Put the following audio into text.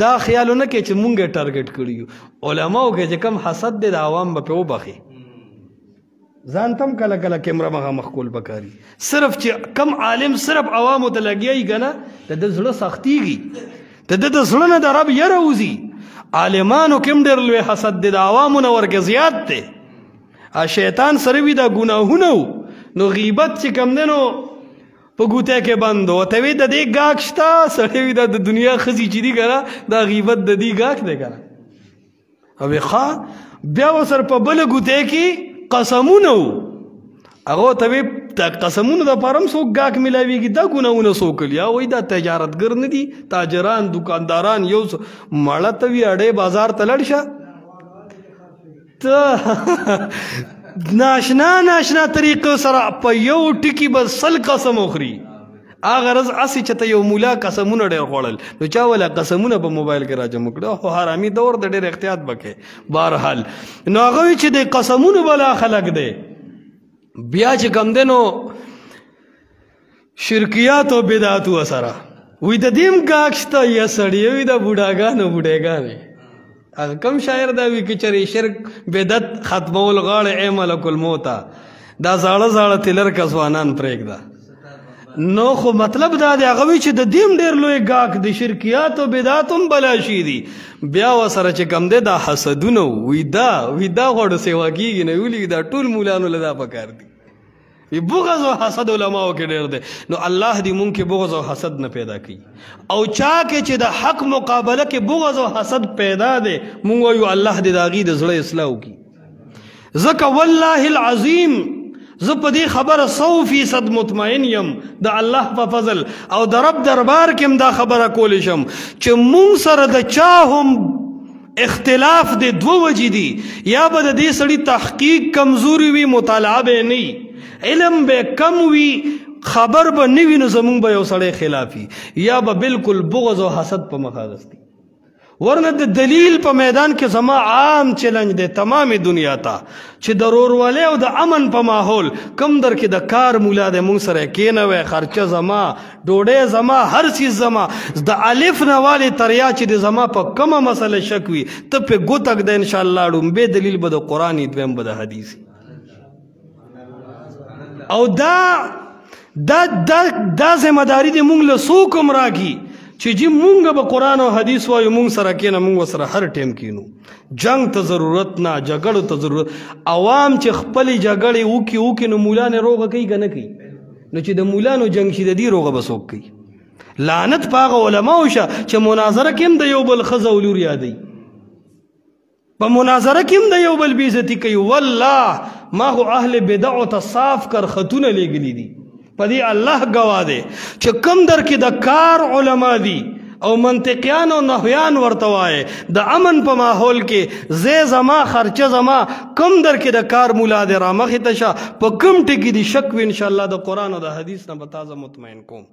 دا خیالونه کې چې مونږ ټارګټ کړی یو علماو کې چې کم حسد دی د عوام به پې وبخي ځان تم کله کله کیمره مخامخ کول پکاري صرف چې کم عالم صرف عوامو ته لګیایي که نه د ده زړه سختیږي د ده د زړه نه د رب یره وځي عالمانو کې هم ډېر لوی حسد دی د عوامو نه ورکې زیات دی شیطان سره وي دا ګناهونه نو غیبت چې کم دی نو په ګوته کې بند و ته وی د دې ګاک شته سړی وي دا د دنیا ښځې چې دي که نه دا غیبت د دې ګاک دی که نه او ښه بیا ورسره په بله ګوته کې قسمونه و هغه ته وی د قسمونو دپاره هم څوک ګاک میلاویږي دا ګناهونه څوک کوي یا وایي دا تجارتګر نه دي تاجران دکانداران یو مړه ته وي اډې بازار ته لړ شه ته ناشنا طریقو سره په یو ټکي به 100 قسم وخوري هغه ورځ هسې چې ته یو مولا قسمونه ډېر خوړل نو چا ولا قسمونه په موبایل کې راجمع کړه خو حرامي دور د ډېر احتیاط به کوې بهرحال نو هغه وایي چې د قسمونو بلا خلق دی بیا چې کم دی نو شرکیات او بدعاتو سره وایي د دې هم ګاک شته یا سړی وي د بوډاګانې هغه کم شاعر دا وي که چېرې شرک بدعت ختمول غاړه ای ملک الموته دا زاړه تلر کسوانان پرېږده نو خو مطلب دا دی هغه وایي چې د دې هم ډېر لوی ګاک د شرکیات او بدعات هم بلا شي دي بیا ورسره چې کم دی دا حسدونه وي دا غوړو سیوا کېږي نه ویلي دا ټول مولانو له دا پکار دي بغض او حسد علماو کې ډېر دی نو الله دې مونږ کې بغض او حسد نه پیدا کوي او چا کې چې د حق مقابله کې بغض او حسد پیدا دی مونږ وایو الله دې د هغې د زړه اصلاح وکړي ځکه والله العظیم زه په دې خبره 100% مطمئن یم د الله په فضل او د رب دربار کې هم دا خبره کولی شم چې مونږ سره د چا هم اختلاف د دوه وجې دي یا به د دې سړي تحقیق کمزوري وي مطالعه به نه وي علم به کم وي خبر به نه وي نو زمونږ به یو سړی خلافي یا به بالکل بغض او حسد په مخ اخیستی ورنه د دلیل په میدان کې زما عام چیلنج دی تمامې دنیا ته چې د ورورولۍ او د امن په ماحول کم در کې د کار مولا دی مونږ سره کېنوی خرچه زما ډوډۍ زما هر څیز زما د الف نه والې تر یا چې د زما په کومه مسله شک وي ته پې ګوتک ده انشاءالله ډومبې دلیل به د قرآن وي دویم به د حدیث او دا ذمہ داری دی مونږ له څوک هم راکړي چې جی مونږ به قرآن او حدیث وایو مونږ سره کېنه مونږ سره هر ټیم کېنو جنگ ته ضرورت نه جګړو ته ضرورت عوام چې خپلې جګړې وکړي نو مولانې روغه کوي که نه کوي نو چې د مولانو جنګ شي د دې روغه به څوک کوي لعنت په هغه علماو شه چې مناظره کې هم د یو بل ښځه او لور یادوي په مناظره کې هم د یو بل بېعزتي کوي والله ما خو اهل بدعو ته صاف کرختونه لیږلي دي په دې الله ګواه دی چې کم در کې د کار علما دي او منطقیان او نحویان ورته وایي د امن په ماحول کې زی زما خرچه زما کم در کې د کار مولا دی رامخې ته شه په کم ټکي دي شک وي انشاءالله د قرآن او د حدیث نه به تازه مطمئن کوم